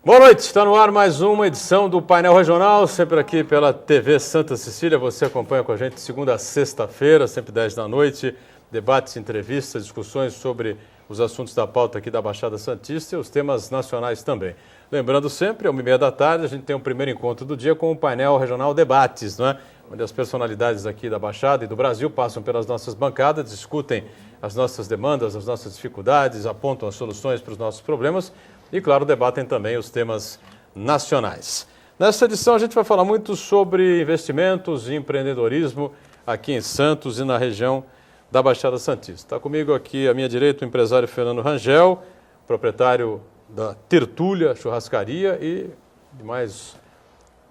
Boa noite, está no ar mais uma edição do Painel Regional, sempre aqui pela TV Santa Cecília. Você acompanha com a gente de segunda a sexta-feira, sempre 10 da noite, debates, entrevistas, discussões sobre os assuntos da pauta aqui da Baixada Santista e os temas nacionais também. Lembrando sempre, às 1h30 da tarde, a gente tem um primeiro encontro do dia com o Painel Regional Debates, não é? Onde as personalidades aqui da Baixada e do Brasil passam pelas nossas bancadas, discutem as nossas demandas, as nossas dificuldades, apontam as soluções para os nossos problemas e, claro, debatem também os temas nacionais. Nessa edição a gente vai falar muito sobre investimentos e empreendedorismo aqui em Santos e na região da Baixada Santista. Está comigo aqui à minha direita o empresário Fernando Rangel, proprietário da Tertúlia Churrascaria e de mais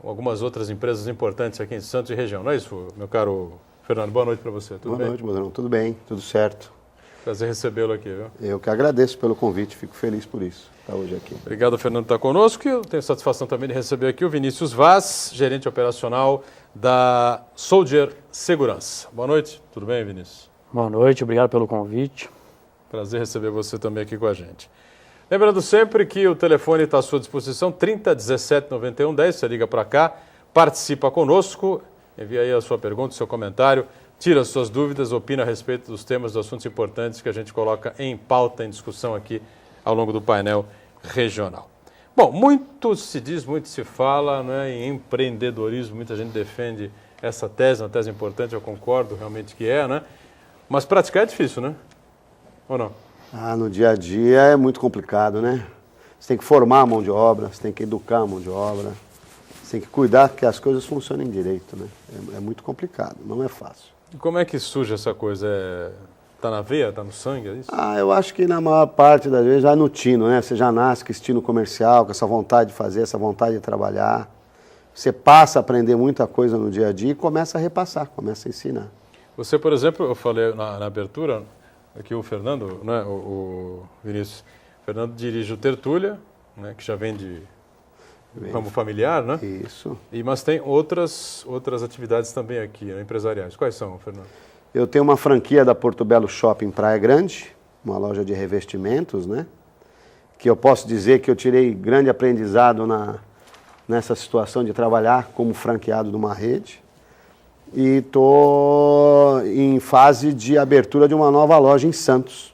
algumas outras empresas importantes aqui em Santos e região. Não é isso, meu caro Fernando? Boa noite para você. Tudo bem? Boa noite, Bodrão. Tudo bem, tudo certo. Prazer recebê-lo aqui, viu? Eu que agradeço pelo convite, fico feliz por isso, estar hoje aqui. Obrigado, Fernando, por estar conosco. E eu tenho satisfação também de receber aqui o Vinícius Vaz, gerente operacional da Soldier Segurança. Boa noite, tudo bem, Vinícius? Boa noite, obrigado pelo convite. Prazer receber você também aqui com a gente. Lembrando sempre que o telefone está à sua disposição, 30 17 91 10, você liga para cá, participa conosco, envia aí a sua pergunta, o seu comentário, tira as suas dúvidas, opina a respeito dos temas, dos assuntos importantes que a gente coloca em pauta, em discussão aqui ao longo do painel regional. Bom, muito se diz, muito se fala, né, em empreendedorismo, muita gente defende essa tese, uma tese importante, eu concordo realmente que é, né? Mas praticar é difícil, né? Ou não? No dia a dia é muito complicado, né? Você tem que formar a mão de obra, você tem que educar a mão de obra, você tem que cuidar que as coisas funcionem direito, né? É muito complicado, não é fácil. E como é que surge essa coisa? Tá na veia, tá no sangue, é isso? Eu acho que na maior parte das vezes já é no tino, né? Você já nasce com esse tino comercial, com essa vontade de fazer, essa vontade de trabalhar. Você passa a aprender muita coisa no dia a dia e começa a repassar, começa a ensinar. Você, por exemplo, eu falei na abertura, aqui o Fernando, né, o Vinícius, o Fernando dirige o Tertúlia, né, que já vem de ramo familiar, né? Isso. Mas tem outras atividades também aqui, né, empresariais. Quais são, Fernando? Eu tenho uma franquia da Porto Belo Shopping Praia Grande, uma loja de revestimentos, né? Que eu posso dizer que eu tirei grande aprendizado nessa situação de trabalhar como franqueado de uma rede. E estou em fase de abertura de uma nova loja em Santos,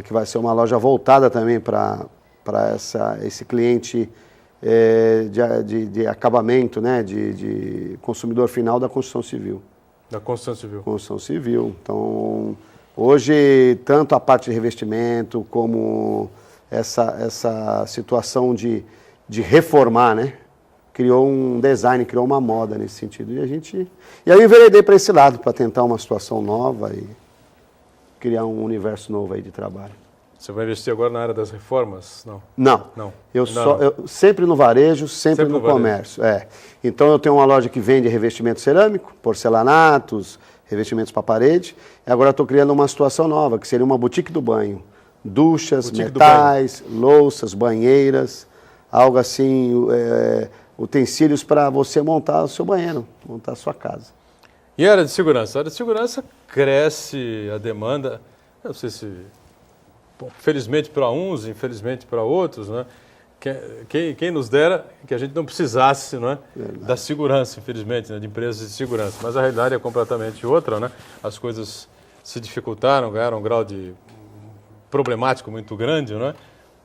que vai ser uma loja voltada também para esse cliente de acabamento, né, de consumidor final da construção civil. Da construção civil. Construção civil. Então, hoje, tanto a parte de revestimento como essa situação de reformar, né? Criou um design, criou uma moda nesse sentido. E aí eu enveredei para esse lado, para tentar uma situação nova e criar um universo novo aí de trabalho. Você vai investir agora na área das reformas? Não. Não. Eu sempre no varejo, sempre no comércio. Então eu tenho uma loja que vende revestimento cerâmico, porcelanatos, revestimentos para parede. E agora estou criando uma situação nova, que seria uma boutique do banho. Duchas, metais, louças, banheiras, algo assim... utensílios para você montar o seu banheiro, montar a sua casa. E a área de segurança? A área de segurança cresce a demanda, não sei se, bom, felizmente para uns, infelizmente para outros, né? Quem nos dera que a gente não precisasse, não é, da segurança, infelizmente, né, de empresas de segurança. Mas a realidade é completamente outra, né? As coisas se dificultaram, ganharam um grau de problemático muito grande, né?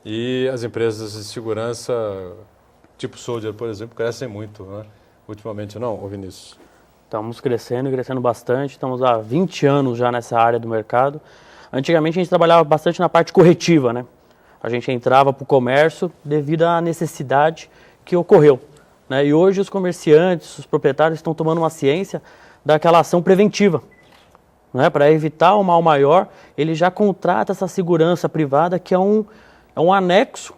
E as empresas de segurança... tipo Soldier, por exemplo, crescem muito, né? Ultimamente, não, Vinícius? Estamos crescendo e crescendo bastante, estamos há 20 anos já nessa área do mercado. Antigamente a gente trabalhava bastante na parte corretiva, né? A gente entrava para o comércio devido à necessidade que ocorreu, né? E hoje os comerciantes, os proprietários estão tomando uma ciência daquela ação preventiva, né? Para evitar o mal maior, ele já contrata essa segurança privada que é um anexo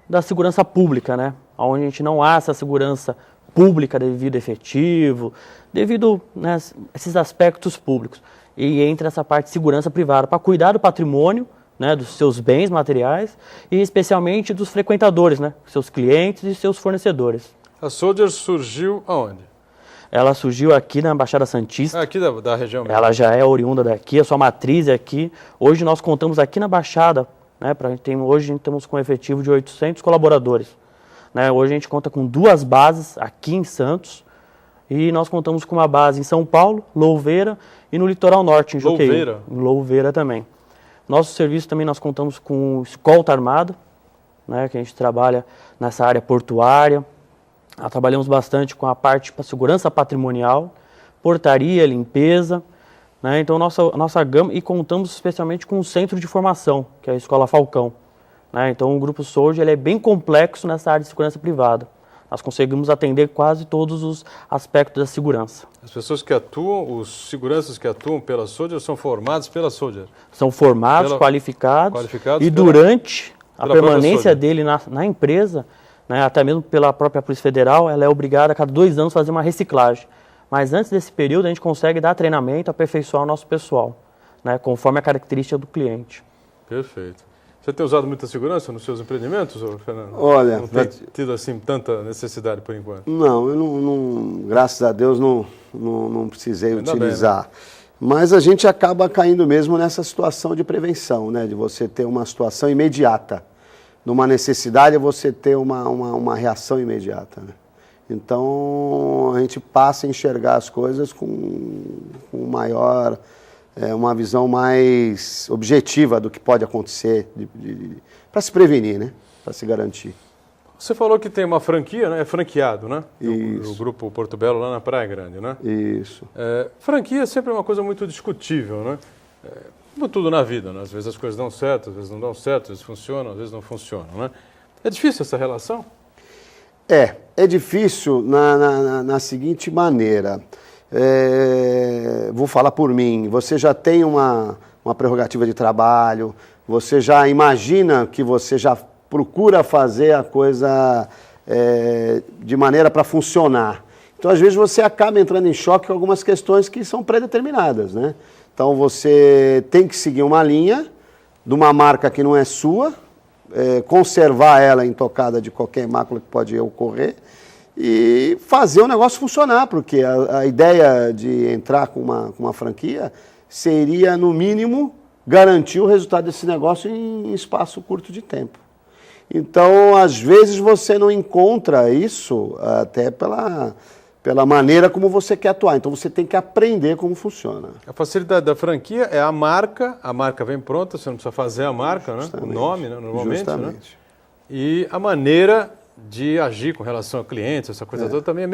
da segurança pública, né? Onde a gente não há essa segurança pública devido efetivo, devido, né, esses aspectos públicos. E entra essa parte de segurança privada para cuidar do patrimônio, né, dos seus bens materiais e especialmente dos frequentadores, né, seus clientes e seus fornecedores. A Soldier surgiu aonde? Ela surgiu aqui na Baixada Santista. Aqui da região mesmo. Ela já é oriunda daqui, a sua matriz é aqui. Hoje nós contamos aqui na Baixada né? Hoje a gente temos com um efetivo de 800 colaboradores. Né? Hoje a gente conta com 2 bases aqui em Santos e nós contamos com uma base em São Paulo, Louveira e no litoral norte, em Juqueí. Louveira? Em Louveira também. Nosso serviço também nós contamos com escolta armada, né? Que a gente trabalha nessa área portuária. Trabalhamos bastante com a parte para segurança patrimonial, portaria, limpeza, né? Então nossa gama, e contamos especialmente com o centro de formação, que é a Escola Falcão, né? Então o Grupo Soldier ele é bem complexo nessa área de segurança privada. Nós conseguimos atender quase todos os aspectos da segurança. As pessoas que atuam, os seguranças que atuam pela Soldier são formados pela Soldier? São formados, qualificados e durante a permanência dele na empresa, né, até mesmo pela própria Polícia Federal, ela é obrigada a cada 2 anos fazer uma reciclagem. Mas antes desse período a gente consegue dar treinamento, aperfeiçoar o nosso pessoal, né, conforme a característica do cliente. Perfeito. Você tem usado muita segurança nos seus empreendimentos, Fernando? Olha, não tem tido assim tanta necessidade por enquanto? Não, eu não graças a Deus não precisei Ainda utilizar. Bem, né? Mas a gente acaba caindo mesmo nessa situação de prevenção, né? De você ter uma situação imediata. Numa necessidade, você ter uma reação imediata, né? Então, a gente passa a enxergar as coisas com maior, uma visão mais objetiva do que pode acontecer, para se prevenir, né? Para se garantir. Você falou que tem uma franquia, né? É franqueado, né? Isso. O Grupo Porto Belo lá na Praia Grande, né? Isso. Franquia sempre é uma coisa muito discutível, né? Como tudo na vida, né? Às vezes as coisas dão certo, às vezes não dão certo, às vezes funcionam, às vezes não funcionam, né? É difícil essa relação? É difícil na seguinte maneira. Vou falar por mim. Você já tem uma prerrogativa de trabalho, você já imagina que você já procura fazer a coisa de maneira para funcionar. Então, às vezes, você acaba entrando em choque com algumas questões que são pré-determinadas, né? Então, você tem que seguir uma linha de uma marca que não é sua, conservar ela intocada de qualquer mácula que pode ocorrer e fazer o negócio funcionar, porque a ideia de entrar com uma franquia seria, no mínimo, garantir o resultado desse negócio em espaço curto de tempo. Então, às vezes, você não encontra isso até pela maneira como você quer atuar. Então, você tem que aprender como funciona. A facilidade da franquia é a marca vem pronta, você não precisa fazer a marca, né? O nome, né? Normalmente. Justamente. Né? E a maneira de agir com relação a clientes, essa coisa toda também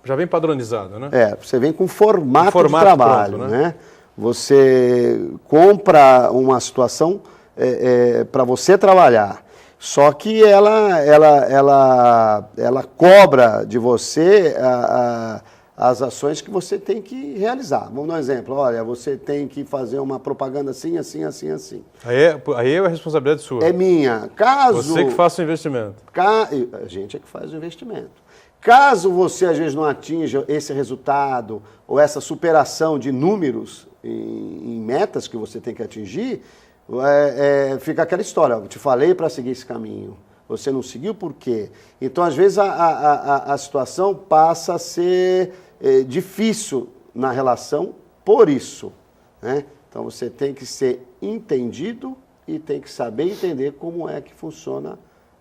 já vem padronizada, né? Você vem com formato de trabalho, pronto, né? Você compra uma situação para você trabalhar. Só que ela cobra de você as ações que você tem que realizar. Vamos dar um exemplo. Olha, você tem que fazer uma propaganda assim, assim, assim, assim. Aí é a responsabilidade sua. É minha. Você que faça o investimento. A gente é que faz o investimento. Caso você, às vezes, não atinja esse resultado ou essa superação de números em metas que você tem que atingir, fica aquela história, eu te falei para seguir esse caminho, você não seguiu por quê? Então, às vezes, a situação passa a ser difícil na relação por isso, né? Então, você tem que ser entendido e tem que saber entender como é que funciona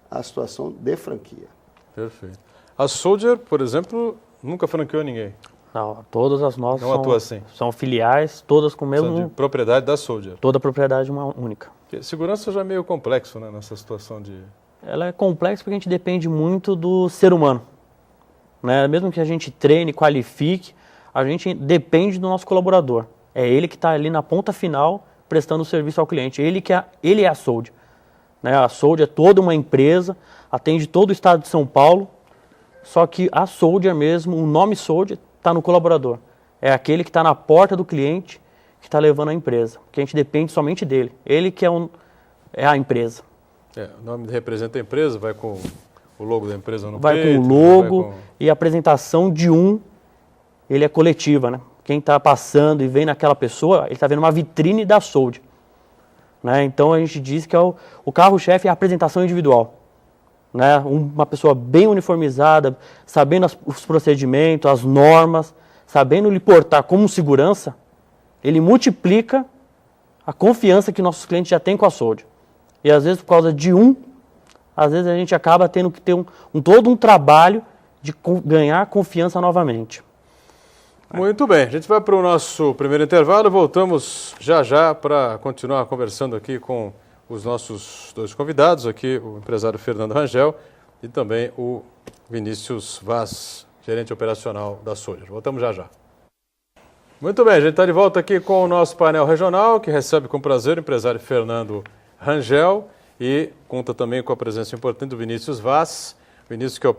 a situação de franquia. Perfeito. A Soldier, por exemplo, nunca franqueou ninguém? Não, todas as nossas são filiais, todas com o mesmo... São de propriedade da Soldier. Toda propriedade uma única. Porque segurança já é meio complexo, né, nessa situação de... Ela é complexa porque a gente depende muito do ser humano, né? Mesmo que a gente treine, qualifique, a gente depende do nosso colaborador. É ele que está ali na ponta final prestando o serviço ao cliente. Ele é a Soldier, né? A Soldier é toda uma empresa, atende todo o estado de São Paulo, só que a Soldier mesmo, o nome Soldier, está no colaborador. É aquele que está na porta do cliente que está levando a empresa. Porque a gente depende somente dele. Ele que é a empresa. O nome representa a empresa, vai com o logo da empresa no vai peito. Com o logo e a apresentação de ele é coletiva, né? Quem está passando e vendo aquela pessoa, ele está vendo uma vitrine da Soldier, né? Então a gente diz que o carro-chefe é a apresentação individual. Né? Uma pessoa bem uniformizada, sabendo os procedimentos, as normas, sabendo lhe portar como segurança, ele multiplica a confiança que nossos clientes já têm com a Soldier. E às vezes por causa de às vezes a gente acaba tendo que ter todo um trabalho de ganhar confiança novamente. Muito bem, a gente vai para o nosso primeiro intervalo, voltamos já para continuar conversando aqui com os nossos dois convidados, aqui o empresário Fernando Rangel e também o Vinícius Vaz, gerente operacional da Soldier. Voltamos já. Muito bem, a gente está de volta aqui com o nosso painel regional, que recebe com prazer o empresário Fernando Rangel e conta também com a presença importante do Vinícius Vaz, Vinícius que é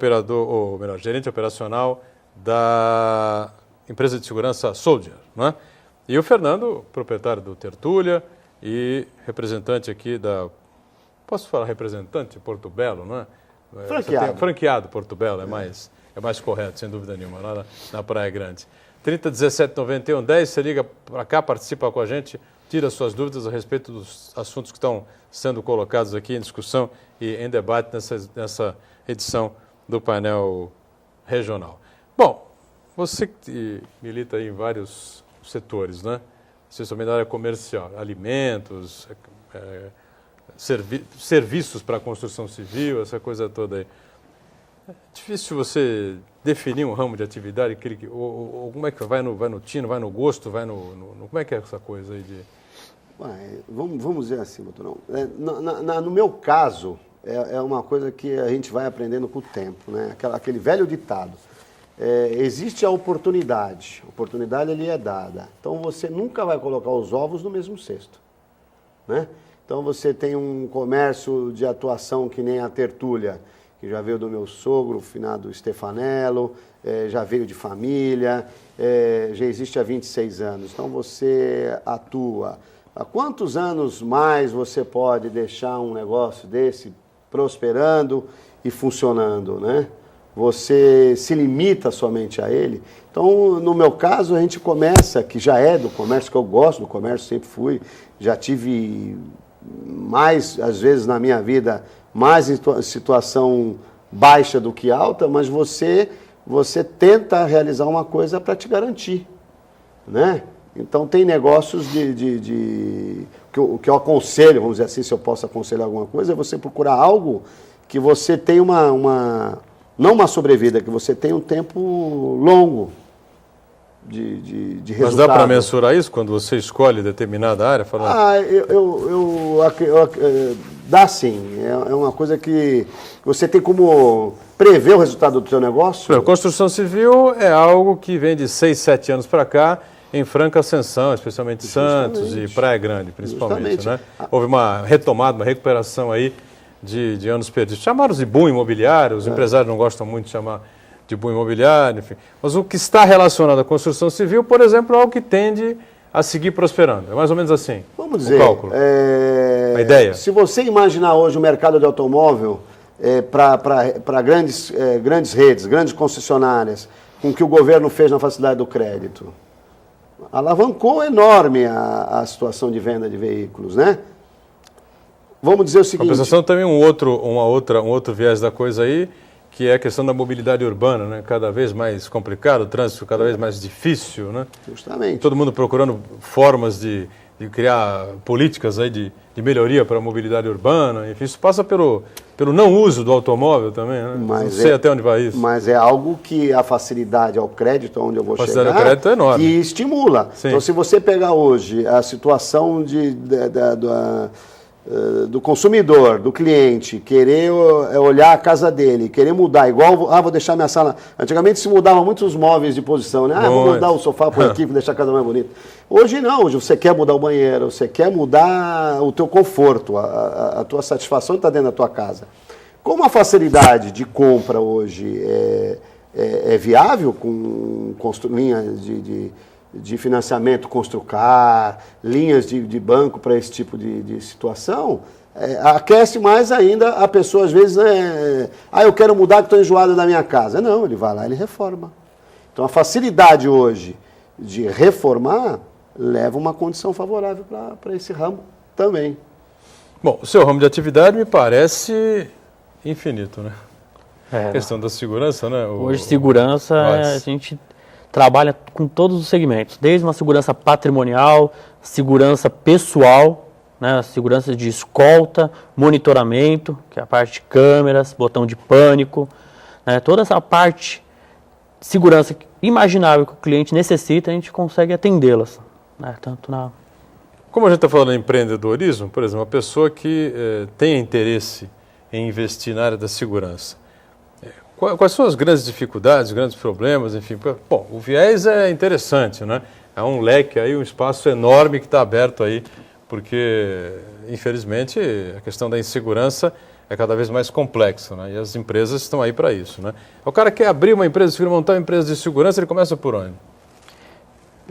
gerente operacional da empresa de segurança Soldier, né? E o Fernando, proprietário do Tertúlia e representante aqui posso falar representante Porto Belo, não é? Franqueado Porto Belo, é mais correto, sem dúvida nenhuma, lá na Praia Grande. 30 17 91 10, você liga para cá, participa com a gente, tira suas dúvidas a respeito dos assuntos que estão sendo colocados aqui em discussão e em debate nessa edição do painel regional. Bom, você que milita aí em vários setores, né? Especialmente na área comercial, alimentos, serviços para a construção civil, essa coisa toda aí. É difícil você definir um ramo de atividade, ou como é que vai no tino, vai no gosto, como é que é essa coisa aí de... Vamos dizer assim, doutor, no meu caso, é uma coisa que a gente vai aprendendo com o tempo, né? Aquele velho ditado. Existe a oportunidade ali é dada. Então você nunca vai colocar os ovos no mesmo cesto, né? Então você tem um comércio de atuação que nem a Tertúlia, que já veio do meu sogro, o finado Stefanello, já veio de família, já existe há 26 anos. Então você atua. Há quantos anos mais você pode deixar um negócio desse prosperando e funcionando, né? Você se limita somente a ele. Então, no meu caso, a gente começa, que já é do comércio, que eu gosto do comércio, sempre fui, já tive mais, às vezes na minha vida, mais situação baixa do que alta, mas você tenta realizar uma coisa para te garantir, né? Então, tem negócios que eu aconselho, vamos dizer assim, se eu posso aconselhar alguma coisa, é você procurar algo que você tenha não uma sobrevida, que você tenha um tempo longo de resultado. Mas dá para mensurar isso quando você escolhe determinada área? Dá sim. É uma coisa que você tem como prever o resultado do seu negócio. Construção civil é algo que vem de 6, 7 anos para cá, em franca ascensão, especialmente Santos e Praia Grande, principalmente, né? Houve uma retomada, uma recuperação aí de anos perdidos. Chamaram de boom imobiliário, os empresários não gostam muito de chamar de boom imobiliário, enfim. Mas o que está relacionado à construção civil, por exemplo, é algo que tende a seguir prosperando. É mais ou menos assim. Vamos dizer, o cálculo. A ideia. Se você imaginar hoje o mercado de automóvel para grandes redes, grandes concessionárias, com o que o governo fez na facilidade do crédito, alavancou enorme a situação de venda de veículos, né? Vamos dizer o seguinte... Compensação também um outro viés da coisa aí, que é a questão da mobilidade urbana, né? Cada vez mais complicado, o trânsito cada vez mais difícil, né? Justamente. Todo mundo procurando formas de criar políticas aí de melhoria para a mobilidade urbana, enfim, isso passa pelo não uso do automóvel também, né? Não sei até onde vai isso. Mas é algo que a facilidade ao crédito, onde eu vou chegar, facilidade ao crédito é enorme. Que estimula. Sim. Então, se você pegar hoje a situação do consumidor, do cliente, querer olhar a casa dele, querer mudar, igual, vou deixar minha sala... Antigamente se mudavam muitos móveis de posição, né? Vou mudar o sofá por aqui, vou deixar a casa mais bonita. Hoje não, hoje você quer mudar o banheiro, você quer mudar o teu conforto, a tua satisfação está dentro da tua casa. Como a facilidade de compra hoje é viável, com linhas de financiamento Construcar, linhas de banco para esse tipo de situação, aquece mais ainda a pessoa, às vezes, eu quero mudar que estou enjoado da minha casa. Não, ele vai lá e ele reforma. Então, a facilidade hoje de reformar leva uma condição favorável para esse ramo também. Bom, o seu ramo de atividade me parece infinito, né? A questão da segurança, né? Hoje, segurança, a gente trabalha com todos os segmentos, desde uma segurança patrimonial, segurança pessoal, né, segurança de escolta, monitoramento, que é a parte de câmeras, botão de pânico, né, toda essa parte de segurança imaginável que o cliente necessita, a gente consegue atendê-las. Né, tanto na... Como a gente está falando em empreendedorismo, por exemplo, uma pessoa que tem interesse em investir na área da segurança, quais são as grandes dificuldades, grandes problemas, enfim? Bom, o viés é interessante, né? É um leque aí, um espaço enorme que está aberto aí, porque, infelizmente, a questão da insegurança é cada vez mais complexa, né? E as empresas estão aí para isso, né? O cara quer abrir uma empresa, quer montar uma empresa de segurança, ele começa por onde?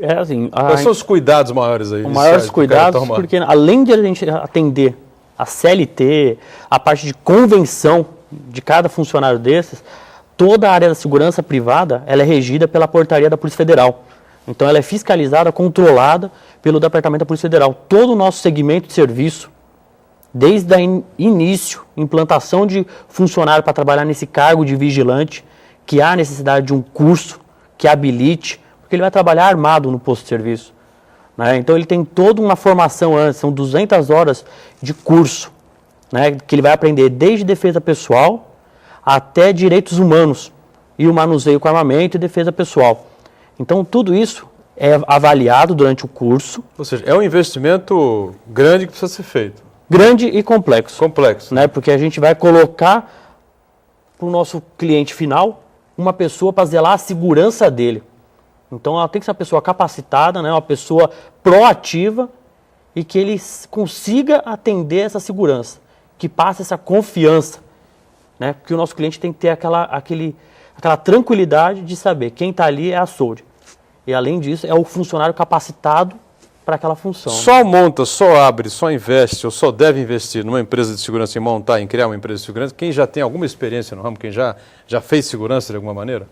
É assim, quais são os cuidados maiores aí? Os maiores cuidados, porque além de a gente atender a CLT, a parte de convenção de cada funcionário desses, toda a área da segurança privada, ela é regida pela portaria da Polícia Federal. Então ela é fiscalizada, controlada pelo Departamento da Polícia Federal. Todo o nosso segmento de serviço, desde o início, implantação de funcionário para trabalhar nesse cargo de vigilante, que há necessidade de um curso que habilite, porque ele vai trabalhar armado no posto de serviço. Né? Então ele tem toda uma formação antes, são 200 horas de curso, né? Que ele vai aprender desde defesa pessoal até direitos humanos e o manuseio com armamento e defesa pessoal. Então, tudo isso é avaliado durante o curso. Ou seja, é um investimento grande que precisa ser feito. Grande e complexo. Complexo. Né? Porque a gente vai colocar para o nosso cliente final uma pessoa para zelar a segurança dele. Então, ela tem que ser uma pessoa capacitada, né? Uma pessoa proativa e que ele consiga atender essa segurança, que passe essa confiança. Né? Porque o nosso cliente tem que ter aquela tranquilidade de saber quem está ali é a Soldier. E além disso, é o funcionário capacitado para aquela função. Só monta, só abre, só investe ou só deve investir numa empresa de segurança, em montar, em criar uma empresa de segurança, quem já tem alguma experiência no ramo, quem já fez segurança de alguma maneira?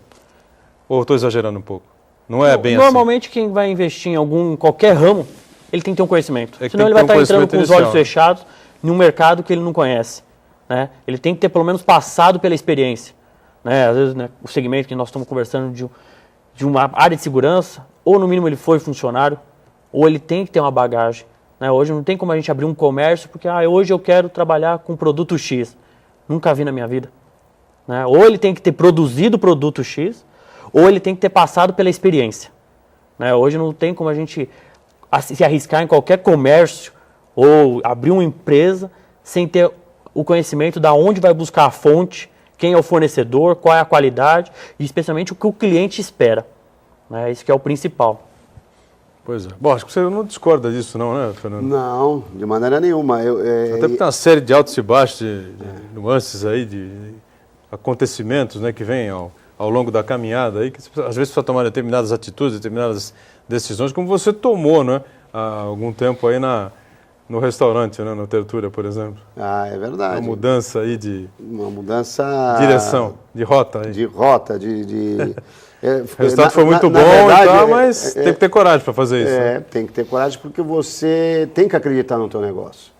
Ou estou exagerando um pouco? Não é bem Normalmente, quem vai investir em qualquer ramo, ele tem que ter um conhecimento. Senão ele vai estar entrando com os olhos fechados em um mercado que ele não conhece. Né? Ele tem que ter pelo menos passado pela experiência. Né? Às vezes, né, o segmento que nós estamos conversando de uma área de segurança, ou no mínimo ele foi funcionário, ou ele tem que ter uma bagagem. Né? Hoje não tem como a gente abrir um comércio porque hoje eu quero trabalhar com produto X. Nunca vi na minha vida. Né? Ou ele tem que ter produzido o produto X, ou ele tem que ter passado pela experiência. Né? Hoje não tem como a gente se arriscar em qualquer comércio ou abrir uma empresa sem ter o conhecimento de onde vai buscar a fonte, quem é o fornecedor, qual é a qualidade e especialmente o que o cliente espera. Né? Isso que é o principal. Pois é. Bom, acho que você não discorda disso não, né, Fernando? Não, de maneira nenhuma. Até porque tem uma série de altos e baixos, de nuances aí, de acontecimentos, né, que vêm ao longo da caminhada aí, que às vezes precisa tomar determinadas atitudes, determinadas decisões, como você tomou, né, há algum tempo aí no restaurante, né, na Tertúlia, por exemplo. Ah, é verdade. Uma mudança aí de... Uma mudança... Direção, de rota. Aí. De rota, o resultado foi muito bom verdade, e tal, mas tem que ter coragem para fazer isso. Né? Tem que ter coragem porque você tem que acreditar no teu negócio.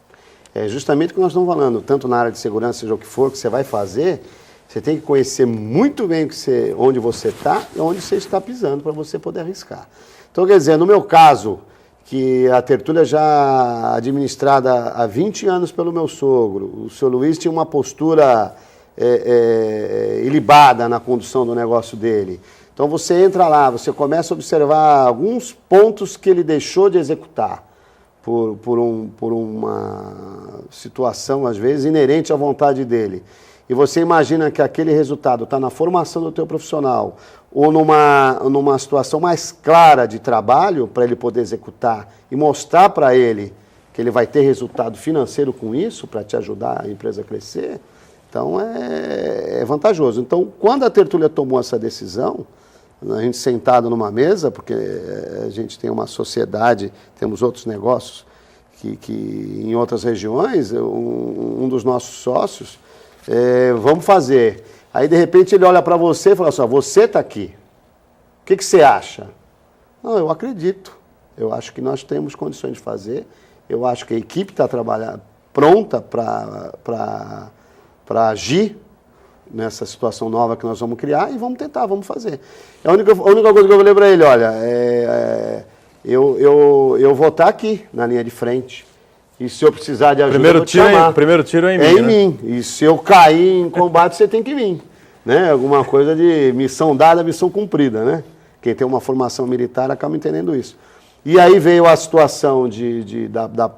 É justamente o que nós estamos falando, tanto na área de segurança, seja o que for que você vai fazer, você tem que conhecer muito bem onde você está e onde você está pisando para você poder arriscar. Então, quer dizer, no meu caso, que a Tertúlia já administrada há 20 anos pelo meu sogro, o seu Luiz tinha uma postura ilibada na condução do negócio dele. Então você entra lá, você começa a observar alguns pontos que ele deixou de executar por uma situação, às vezes, inerente à vontade dele. E você imagina que aquele resultado está na formação do teu profissional ou numa situação mais clara de trabalho para ele poder executar e mostrar para ele que ele vai ter resultado financeiro com isso para te ajudar a empresa a crescer, então é vantajoso. Então, quando a Tertúlia tomou essa decisão, a gente sentado numa mesa, porque a gente tem uma sociedade, temos outros negócios que em outras regiões, um dos nossos sócios, vamos fazer. Aí, de repente, ele olha para você e fala assim, você está aqui. O que você acha? Não, eu acredito. Eu acho que nós temos condições de fazer. Eu acho que a equipe está pronta para agir nessa situação nova que nós vamos criar e vamos tentar, vamos fazer. A única coisa que eu falei para ele, olha, eu vou estar aqui na linha de frente E se eu precisar de ajuda, eu vou te chamar. Primeiro tiro é em mim, em mim. E se eu cair em combate, você tem que vir. Né? Alguma coisa de missão dada, missão cumprida, né? Quem tem uma formação militar acaba entendendo isso. E aí veio a situação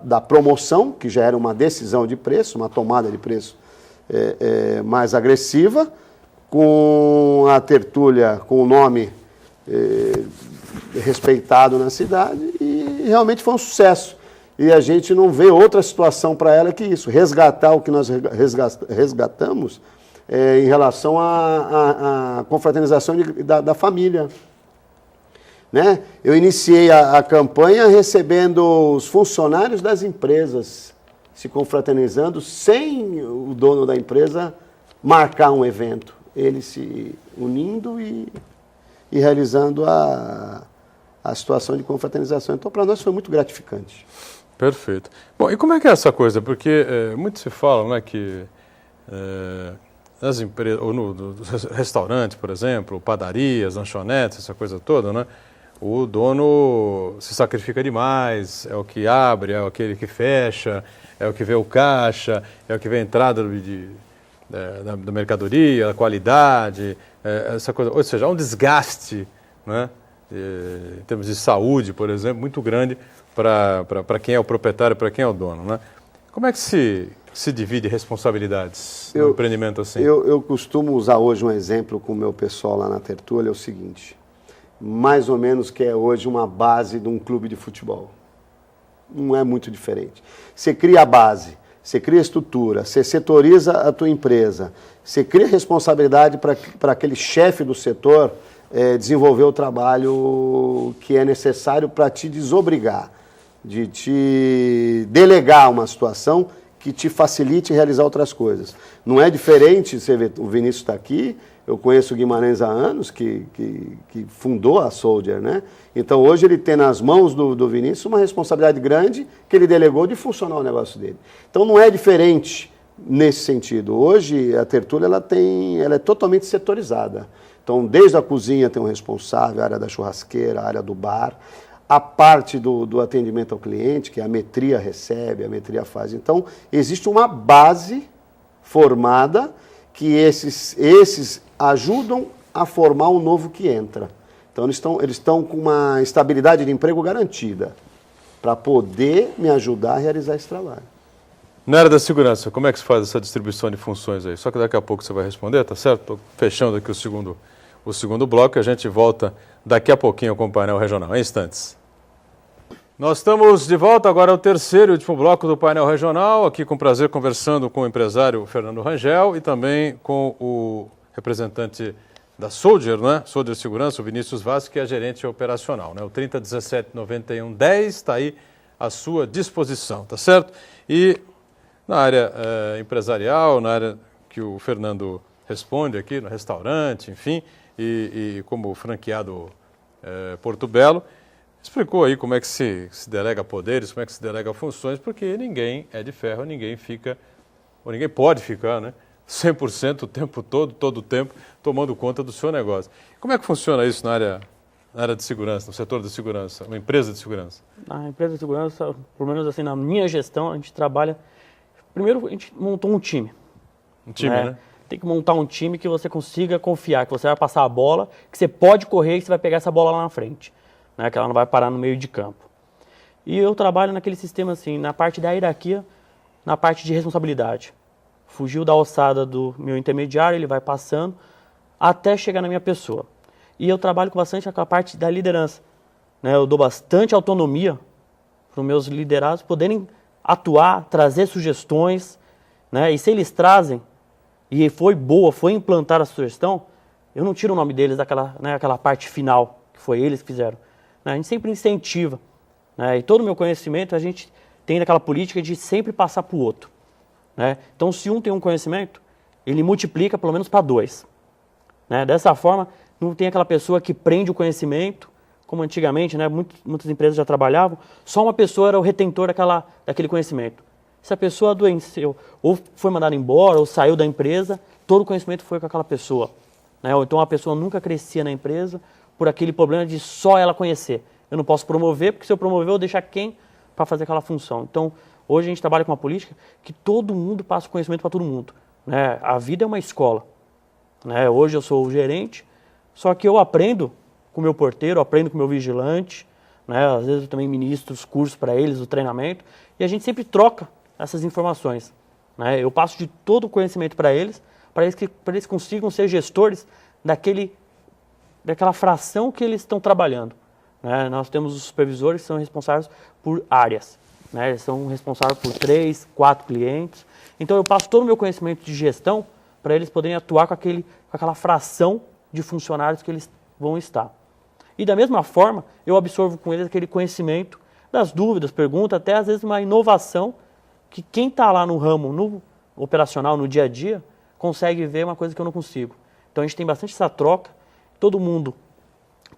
da promoção, que já era uma decisão de preço, uma tomada de preço mais agressiva, com a tertúlia, com o nome respeitado na cidade, e realmente foi um sucesso. E a gente não vê outra situação para ela que isso, resgatar o que nós resgatamos em relação à confraternização da família. Né? Eu iniciei a campanha recebendo os funcionários das empresas se confraternizando sem o dono da empresa marcar um evento. Eles se unindo e realizando a situação de confraternização. Então, para nós foi muito gratificante. Perfeito. Bom, e como é que é essa coisa? Porque muito se fala, né, que nas empresas, ou nos restaurantes, por exemplo, padarias, lanchonetes, essa coisa toda, né? O dono se sacrifica demais, é o que abre, é aquele que fecha, é o que vê o caixa, é o que vê a entrada da mercadoria, a qualidade, essa coisa. Ou seja, há um desgaste, né, em termos de saúde, por exemplo, muito grande para quem é o proprietário, para quem é o dono. Né? Como é que se divide responsabilidades no empreendimento assim? Eu costumo usar hoje um exemplo com o meu pessoal lá na tertúlia, é o seguinte... mais ou menos que é hoje uma base de um clube de futebol. Não é muito diferente. Você cria a base, você cria a estrutura, você setoriza a tua empresa, você cria responsabilidade para aquele chefe do setor desenvolver o trabalho que é necessário para te desobrigar, de te delegar uma situação que te facilite realizar outras coisas. Não é diferente, você vê, o Vinícius está aqui, eu conheço o Guimarães há anos, que fundou a Soldier, né? Então, hoje ele tem nas mãos do Vinícius uma responsabilidade grande que ele delegou de funcionar o negócio dele. Então, não é diferente nesse sentido. Hoje, a tertúlia ela é totalmente setorizada. Então, desde a cozinha tem um responsável, a área da churrasqueira, a área do bar, a parte do atendimento ao cliente, que a metria recebe, a metria faz. Então, existe uma base formada que esses ajudam a formar o novo que entra. Então, eles estão com uma estabilidade de emprego garantida para poder me ajudar a realizar esse trabalho. Na área da segurança, como é que se faz essa distribuição de funções aí? Só que daqui a pouco você vai responder, tá certo? Estou fechando aqui o segundo bloco e a gente volta daqui a pouquinho com o painel regional, em instantes. Nós estamos de volta, agora é o terceiro e último bloco do painel regional, aqui com prazer conversando com o empresário Fernando Rangel e também com o representante da Soldier, né? Soldier Segurança, o Vinícius Vaz, que é gerente operacional, né? O 3017-9110 está aí à sua disposição, tá certo? E na área empresarial, na área que o Fernando responde aqui, no restaurante, enfim, e como franqueado Porto Belo, explicou aí como é que se delega poderes, como é que se delega funções, porque ninguém é de ferro, ninguém fica, ou ninguém pode ficar, né, 100% o tempo todo o tempo, tomando conta do seu negócio. Como é que funciona isso na área de segurança, no setor de segurança, uma empresa de segurança? Na empresa de segurança, pelo menos assim, na minha gestão, a gente trabalha... Primeiro, a gente montou um time. Um time, né? Tem que montar um time que você consiga confiar, que você vai passar a bola, que você pode correr e que você vai pegar essa bola lá na frente. Né, que ela não vai parar no meio de campo. E eu trabalho naquele sistema assim, na parte da hierarquia, na parte de responsabilidade. Fugiu da alçada do meu intermediário, ele vai passando até chegar na minha pessoa. E eu trabalho com bastante aquela parte da liderança. Né, eu dou bastante autonomia para os meus liderados poderem atuar, trazer sugestões, né, e se eles trazem, e foi implantar a sugestão, eu não tiro o nome deles daquela parte final, que foi eles que fizeram. A gente sempre incentiva, né? E todo o meu conhecimento a gente tem aquela política de sempre passar para o outro. Né? Então, se um tem um conhecimento, ele multiplica pelo menos para 2. Né? Dessa forma, não tem aquela pessoa que prende o conhecimento, como antigamente, né? Muitas empresas já trabalhavam, só uma pessoa era o retentor daquele conhecimento. Se a pessoa adoeceu, ou foi mandada embora, ou saiu da empresa, todo o conhecimento foi com aquela pessoa. Né? Ou então a pessoa nunca crescia na empresa, por aquele problema de só ela conhecer. Eu não posso promover, porque se eu promover, eu vou deixar quem para fazer aquela função. Então, Hoje a gente trabalha com uma política que todo mundo passa o conhecimento para todo mundo, né? A vida é uma escola, né? Hoje eu sou o gerente, só que eu aprendo com o meu porteiro, aprendo com o meu vigilante, né? Às vezes eu também ministro os cursos para eles, o treinamento, e a gente sempre troca essas informações, né? Eu passo de todo o conhecimento para eles eles consigam ser gestores daquela fração que eles estão trabalhando, né? Nós temos os supervisores que são responsáveis por áreas, né? Eles são responsáveis por 3, 4 clientes. Então eu passo todo o meu conhecimento de gestão para eles poderem atuar com aquela fração de funcionários que eles vão estar. E da mesma forma, eu absorvo com eles aquele conhecimento das dúvidas, perguntas, até às vezes uma inovação que quem está lá no ramo, no operacional, no dia a dia, consegue ver uma coisa que eu não consigo. Então a gente tem bastante essa troca, todo mundo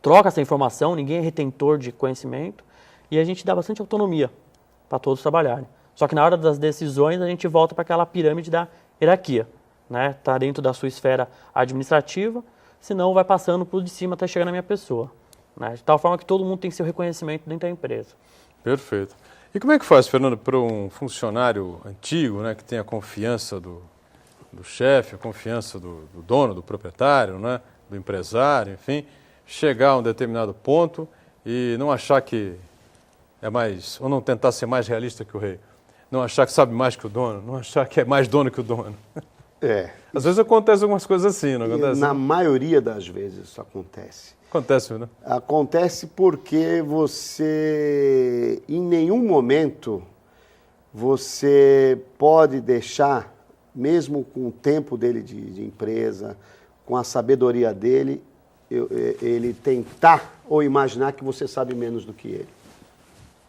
troca essa informação, ninguém é retentor de conhecimento, e a gente dá bastante autonomia para todos trabalharem. Só que na hora das decisões a gente volta para aquela pirâmide da hierarquia, né? Tá dentro da sua esfera administrativa, senão vai passando por de cima até chegar na minha pessoa, né? De tal forma que todo mundo tem seu reconhecimento dentro da empresa. Perfeito. E como é que faz, Fernando, para um funcionário antigo, né, que tem a confiança do chefe, a confiança do dono, do proprietário, né, do empresário, enfim, chegar a um determinado ponto e não achar que é mais, ou não tentar ser mais realista que o rei, não achar que sabe mais que o dono, não achar que é mais dono que o dono. Às vezes acontece algumas coisas assim, não acontece? Na maioria das vezes isso acontece. Acontece, né? Acontece porque você, em nenhum momento, você pode deixar, mesmo com o tempo dele de empresa, com a sabedoria dele, ele tentar ou imaginar que você sabe menos do que ele,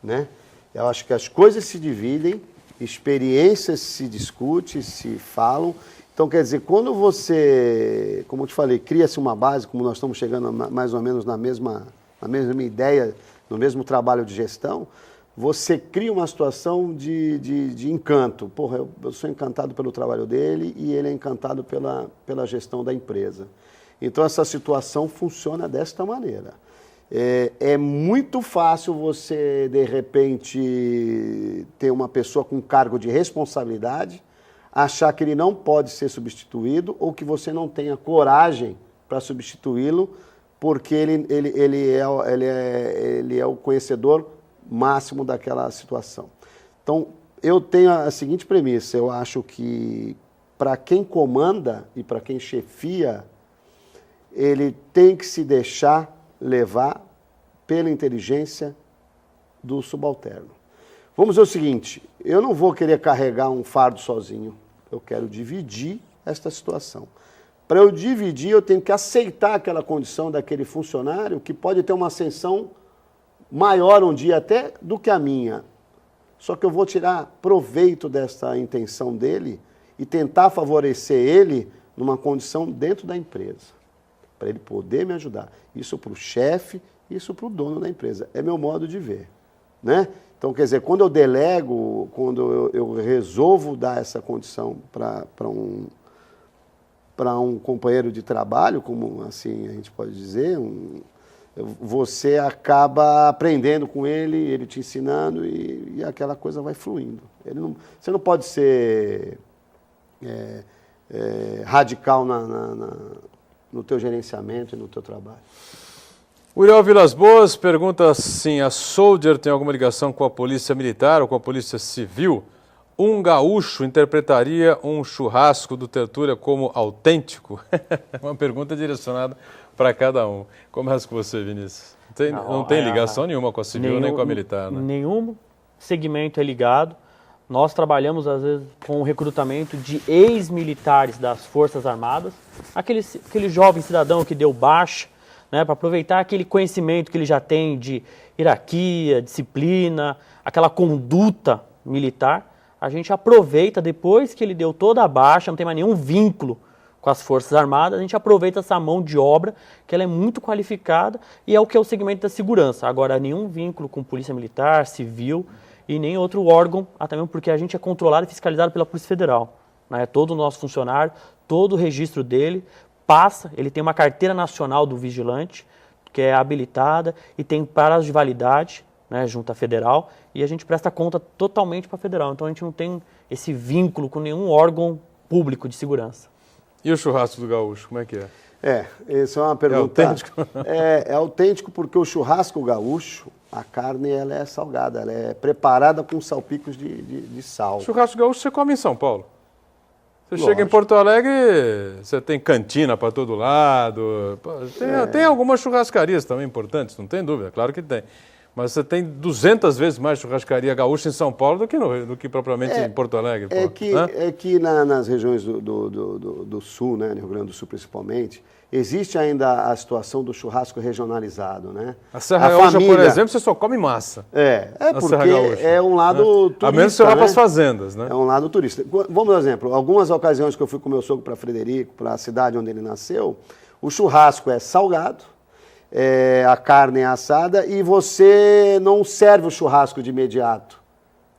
né? Eu acho que as coisas se dividem, experiências se discutem, se falam. Então, quer dizer, quando você, como eu te falei, cria-se uma base, como nós estamos chegando mais ou menos na mesma ideia, no mesmo trabalho de gestão, você cria uma situação de encanto. Porra, eu sou encantado pelo trabalho dele e ele é encantado pela gestão da empresa. Então, essa situação funciona desta maneira. É muito fácil você, de repente, ter uma pessoa com cargo de responsabilidade, achar que ele não pode ser substituído ou que você não tenha coragem para substituí-lo porque ele é o conhecedor máximo daquela situação. Então, eu tenho a seguinte premissa, eu acho que para quem comanda e para quem chefia, ele tem que se deixar levar pela inteligência do subalterno. Vamos dizer o seguinte, eu não vou querer carregar um fardo sozinho, eu quero dividir esta situação. Para eu dividir, eu tenho que aceitar aquela condição daquele funcionário que pode ter uma ascensão maior um dia até do que a minha. Só que eu vou tirar proveito dessa intenção dele e tentar favorecer ele numa condição dentro da empresa, para ele poder me ajudar. Isso para o chefe, isso para o dono da empresa. É meu modo de ver, né? Então, quer dizer, quando eu delego, quando eu resolvo dar essa condição para um companheiro de trabalho, como assim a gente pode dizer, você acaba aprendendo com ele te ensinando e aquela coisa vai fluindo. Você não pode ser radical no teu gerenciamento e no teu trabalho. Uriel Vilas Boas pergunta assim, a Soldier tem alguma ligação com a Polícia Militar ou com a Polícia Civil? Um gaúcho interpretaria um churrasco do Tertúlia como autêntico? Uma pergunta direcionada para cada um. Começa com você, Vinícius. Não tem ligação nenhuma com a Civil nem com a Militar, né? Nenhum segmento é ligado. Nós trabalhamos, às vezes, com o recrutamento de ex-militares das Forças Armadas, aquele jovem cidadão que deu baixa, né, para aproveitar aquele conhecimento que ele já tem de hierarquia, disciplina, aquela conduta militar, a gente aproveita, depois que ele deu toda a baixa, não tem mais nenhum vínculo com as Forças Armadas, a gente aproveita essa mão de obra, que ela é muito qualificada, e é o que é o segmento da segurança. Agora, nenhum vínculo com Polícia Militar, Civil e nem outro órgão, até mesmo porque a gente é controlado e fiscalizado pela Polícia Federal, né? Todo o nosso funcionário, todo o registro dele passa, ele tem uma carteira nacional do vigilante, que é habilitada e tem prazo de validade, né, junto à federal, e a gente presta conta totalmente para a federal. Então a gente não tem esse vínculo com nenhum órgão público de segurança. E o churrasco do gaúcho, como é que é? Essa é uma pergunta. É autêntico? É autêntico porque o churrasco gaúcho, a carne ela é salgada, ela é preparada com salpicos de sal. Churrasco gaúcho você come em São Paulo. Você Lógico. chega em Porto Alegre, você tem cantina para todo lado. Tem algumas churrascarias também importantes, não tem dúvida, claro que tem. Mas você tem 200 vezes mais churrascaria gaúcha em São Paulo do que propriamente em Porto Alegre. É que nas regiões do sul, né, no Rio Grande do Sul principalmente, existe ainda a situação do churrasco regionalizado, né? A Serra Gaúcha, por exemplo, você só come massa. Porque é um lado turista, a menos que você vá né? para as fazendas, né? É um lado turista. Vamos dar um exemplo. Algumas ocasiões que eu fui com meu sogro para Frederico, para a cidade onde ele nasceu, o churrasco é salgado, a carne é assada e você não serve o churrasco de imediato.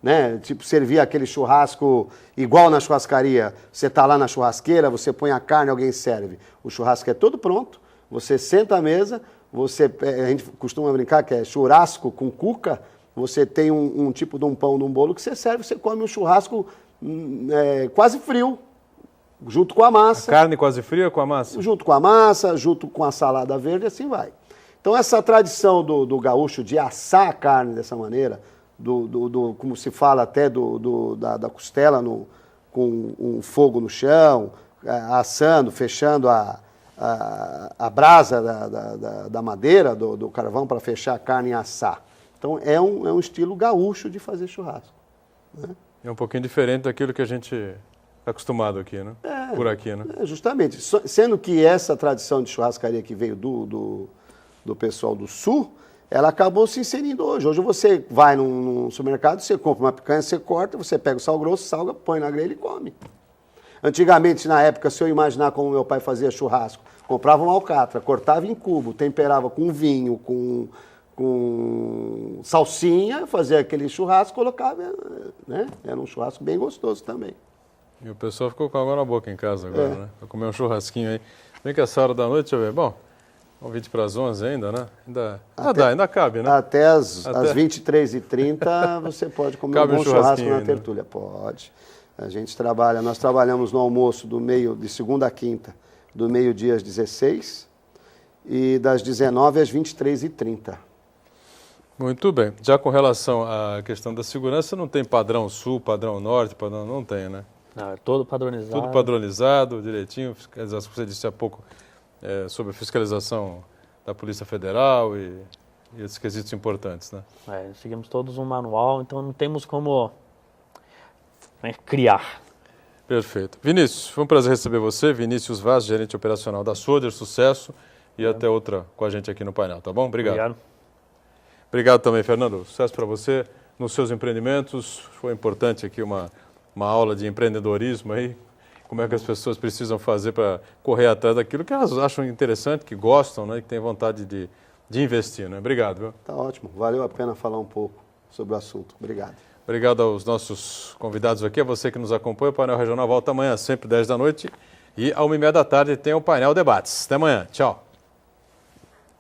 Né? Tipo, servir aquele churrasco igual na churrascaria. Você está lá na churrasqueira, você põe a carne, alguém serve. O churrasco é todo pronto, você senta à mesa, a gente costuma brincar que é churrasco com cuca, você tem um tipo de um pão, de um bolo que você serve, você come um churrasco quase frio, junto com a massa. A carne quase fria com a massa? Junto com a massa, junto com a salada verde, assim vai. Então essa tradição do gaúcho de assar a carne dessa maneira, como se fala até da costela com um fogo no chão, assando, fechando a brasa da madeira, do carvão para fechar a carne e assar. Então é um estilo gaúcho de fazer churrasco. Né? É um pouquinho diferente daquilo que a gente está acostumado aqui, né? Por aqui, né? Justamente. Sendo que essa tradição de churrascaria que veio do pessoal do sul, ela acabou se inserindo hoje. Hoje você vai num supermercado, você compra uma picanha, você corta, você pega o sal grosso, salga, põe na grelha e come. Antigamente, na época, se eu imaginar como meu pai fazia churrasco, comprava uma alcatra, cortava em cubo, temperava com vinho, com salsinha, fazia aquele churrasco, colocava, né? Era um churrasco bem gostoso também. E o pessoal ficou com água na boca em casa agora, né? Para comer um churrasquinho aí. Vem que essa hora da noite, deixa eu ver. Bom, 20 para as 11 ainda, né? Ainda cabe, né? Até as 23h30 você pode comer um bom churrasco na tertúlia. Pode. Nós trabalhamos no almoço de segunda a quinta, do meio-dia às 16 e das 19 às 23h30. Muito bem. Já com relação à questão da segurança, não tem padrão sul, padrão norte, não tem, né? Não, é todo padronizado. Tudo padronizado, direitinho. Você disse há pouco sobre a fiscalização da Polícia Federal e esses quesitos importantes, né? Seguimos todos um manual, então não temos como criar. Perfeito. Vinícius, foi um prazer receber você. Vinícius Vaz, gerente operacional da Soder. Sucesso e até outra com a gente aqui no painel, tá bom? Obrigado. Obrigado também, Fernando. Sucesso para você nos seus empreendimentos. Foi importante aqui uma aula de empreendedorismo aí. Como é que as pessoas precisam fazer para correr atrás daquilo que elas acham interessante, que gostam, né, que têm vontade de investir, né? Obrigado, viu? Tá ótimo. Valeu a pena falar um pouco sobre o assunto. Obrigado. Obrigado aos nossos convidados aqui, a você que nos acompanha. O Painel Regional volta amanhã, sempre 10 da noite. E à 1h30 da tarde tem o Painel Debates. Até amanhã. Tchau.